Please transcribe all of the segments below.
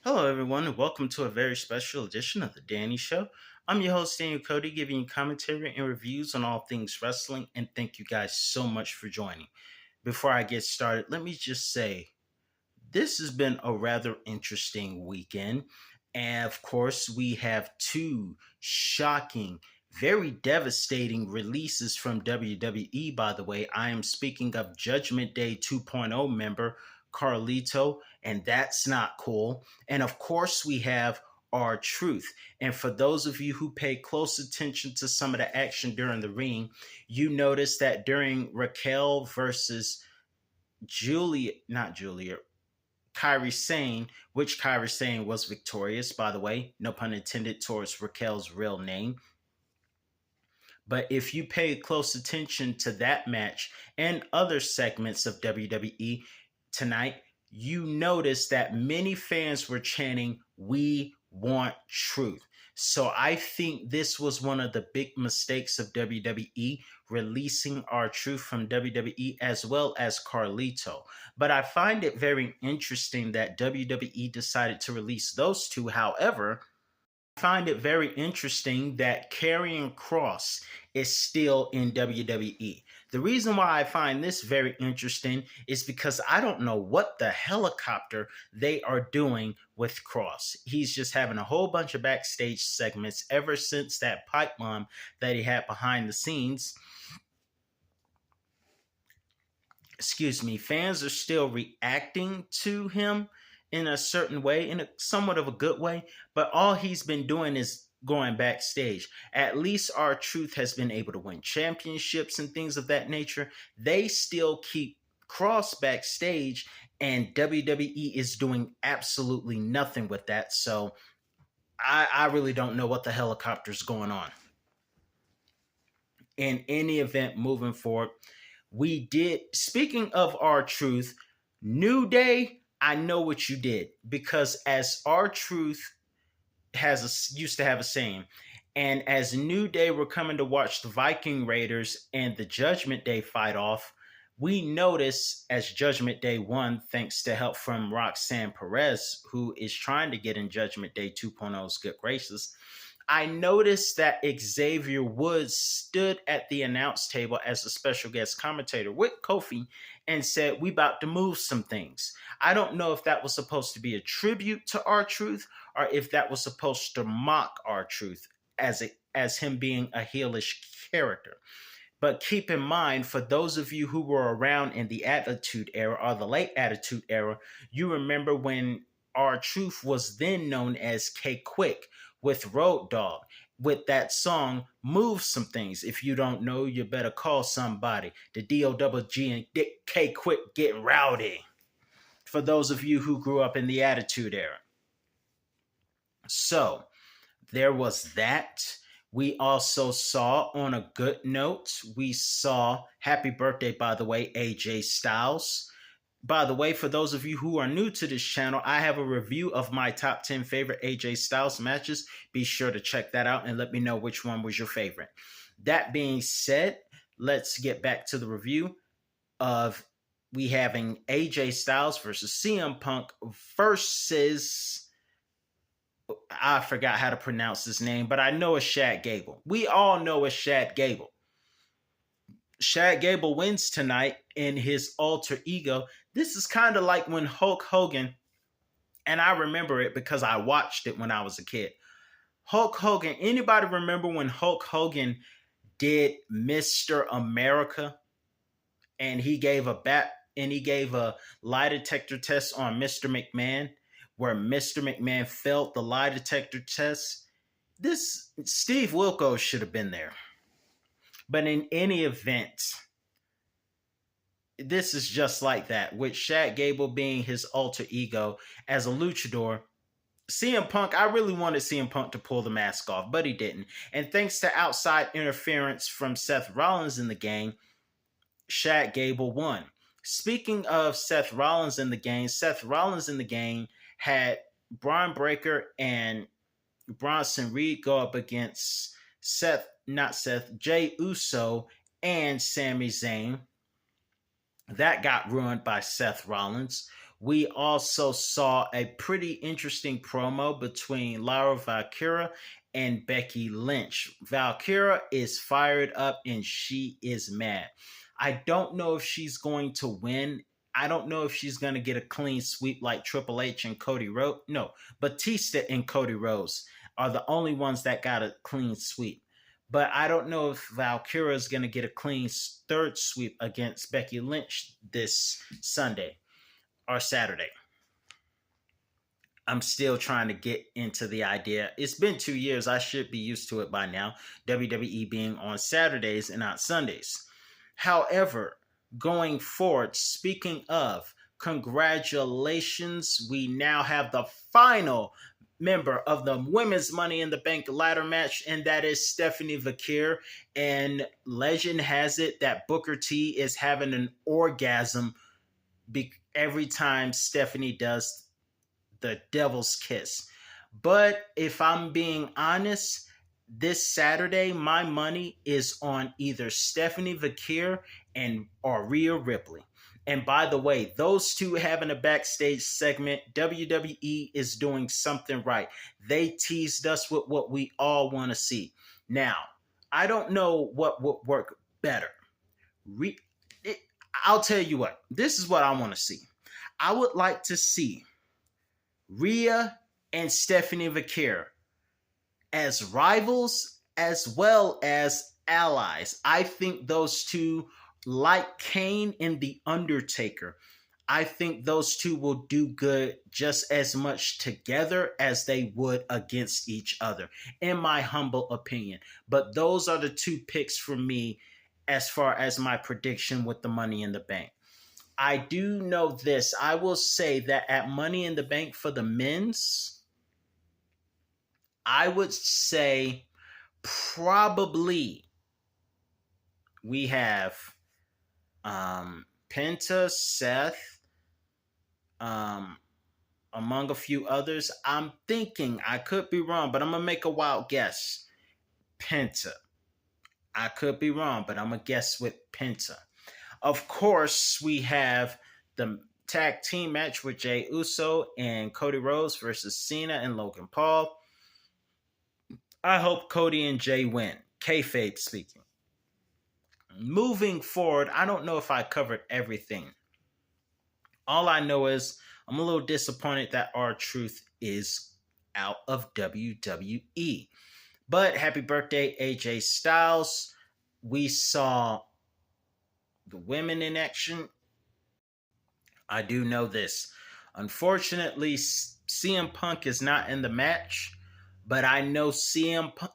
Hello, everyone, and welcome to a very special edition of The Danny Show. I'm your host, Daniel Cody, giving you commentary and reviews on all things wrestling, and thank you guys so much for joining. Before I get started, let me just say this has been a rather interesting weekend. And of course, we have two shocking, very devastating releases from WWE, by the way. I am speaking of Judgment Day 2.0 member Carlito, and that's not cool. And of course, we have our truth. And for those of you who pay close attention to some of the action during the ring, you notice that during Raquel versus not Julia, Kyrie Sane, which Kyrie Sane was victorious, by the way, no pun intended towards Raquel's real name. But if you pay close attention to that match and other segments of WWE tonight, you notice that many fans were chanting, "We want truth." So I think this was one of the big mistakes of WWE, releasing our truth from WWE as well as Carlito. But I find it very interesting that WWE decided to release those two. However, find it very interesting that Karrion Cross is still in WWE. The reason why I find this very interesting is because I don't know what the helicopter they are doing with Cross. He's just having a whole bunch of backstage segments ever since that pipe bomb that he had behind the scenes. Excuse me, fans are still reacting to him in a certain way, in a somewhat of a good way, but all he's been doing is going backstage. At least our truth has been able to win championships and things of that nature. They still keep Cross backstage, and WWE is doing absolutely nothing with that. So I really don't know what the helicopter's going on. In any event, moving forward, we did, speaking of our truth, New Day, I know what you did, because as our truth used to have a saying, and as New Day were coming to watch the Viking Raiders and the Judgment Day fight off, we noticed as Judgment Day won, thanks to help from Roxanne Perez, who is trying to get in Judgment Day 2.0's good graces. I noticed that Xavier Woods stood at the announce table as a special guest commentator with Kofi and said, "We about to move some things." I don't know if that was supposed to be a tribute to our truth or if that was supposed to mock our truth as him being a heelish character. But keep in mind, for those of you who were around in the Attitude Era or the late Attitude Era, you remember when our truth was then known as K Quick with Road Dogg, with that song "Move Some Things." If you don't know, you better call somebody. The DOWG and Dick K Quick get rowdy. For those of you who grew up in the Attitude Era. So there was that. We also saw, on a good note, we saw, happy birthday, by the way, AJ Styles. By the way, for those of you who are new to this channel, I have a review of my top 10 favorite AJ Styles matches. Be sure to check that out and let me know which one was your favorite. That being said, let's get back to the review of we having AJ Styles versus CM Punk versus, I forgot how to pronounce his name, but I know it's Shad Gable. We all know it's Shad Gable. Shad Gable wins tonight in his alter ego. This is kind of like when Hulk Hogan, and I remember it because I watched it when I was a kid. Hulk Hogan, anybody remember when Hulk Hogan did Mr. America and he gave a lie detector test on Mr. McMahon, where Mr. McMahon failed the lie detector test? This Steve Wilkos should have been there. But in any event, this is just like that, with Shad Gable being his alter ego as a luchador. CM Punk, I really wanted CM Punk to pull the mask off, but he didn't. And thanks to outside interference from Seth Rollins in the game, Shad Gable won. Speaking of Seth Rollins in the game had Braun Breaker and Bronson Reed go up against Jay Uso and Sami Zayn. That got ruined by Seth Rollins. We also saw a pretty interesting promo between Laura Valkyria and Becky Lynch. Valkyria is fired up and she is mad. I don't know if she's going to win. I don't know if she's going to get a clean sweep like Triple H and Cody Rhodes. No, Batista and Cody Rhodes are the only ones that got a clean sweep. But I don't know if Valkyria is going to get a clean third sweep against Becky Lynch this Sunday or Saturday. I'm still trying to get into the idea. It's been 2 years. I should be used to it by now. WWE being on Saturdays and not Sundays. However, going forward, speaking of, congratulations. We now have the final member of the Women's Money in the Bank ladder match, and that is Stephanie Vaquer. And legend has it that Booker T is having an orgasm every time Stephanie does the Devil's Kiss. But if I'm being honest, this Saturday, my money is on either Stephanie Vaquer or Rhea Ripley. And by the way, those two having a backstage segment, WWE is doing something right. They teased us with what we all want to see. Now, I don't know what would work better. I'll tell you what. This is what I want to see. I would like to see Rhea and Stephanie Vaquer as rivals as well as allies. I think those two, like Kane and The Undertaker, I think those two will do good just as much together as they would against each other, in my humble opinion. But those are the two picks for me as far as my prediction with the Money in the Bank. I do know this. I will say that at Money in the Bank for the men's, I would say probably we have Penta, Seth, among a few others. I'm thinking, I could be wrong, but I'm going to make a wild guess. Penta. I could be wrong, but I'm going to guess with Penta. Of course, we have the tag team match with Jey Uso and Cody Rhodes versus Cena and Logan Paul. I hope Cody and Jey win, kayfabe speaking. Moving forward, I don't know if I covered everything. All I know is I'm a little disappointed that R-Truth is out of WWE. But happy birthday, AJ Styles. We saw the women in action. I do know this. Unfortunately, CM Punk is not in the match, but I know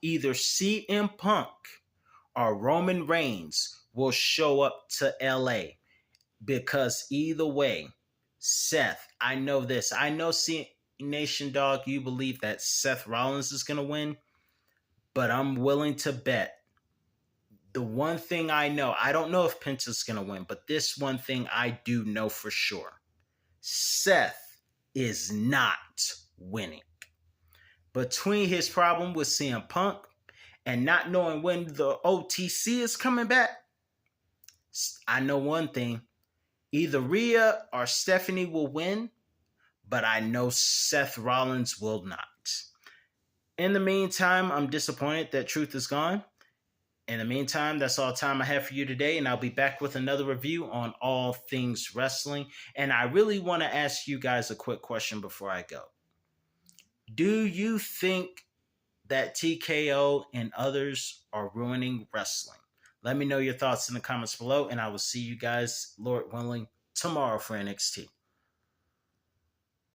either CM Punk or Roman Reigns will show up to LA, because either way, Seth, I know this. I know Nation Dog, you believe that Seth Rollins is going to win, but I'm willing to bet. The one thing I know, I don't know if Penta's going to win, but this one thing I do know for sure. Seth is not winning. Between his problem with CM Punk and not knowing when the OTC is coming back, I know one thing. Either Rhea or Stephanie will win, but I know Seth Rollins will not. In the meantime, I'm disappointed that Truth is gone. In the meantime, that's all time I have for you today, and I'll be back with another review on all things wrestling. And I really want to ask you guys a quick question before I go. Do you think that TKO and others are ruining wrestling? Let me know your thoughts in the comments below, and I will see you guys, Lord willing, tomorrow for NXT.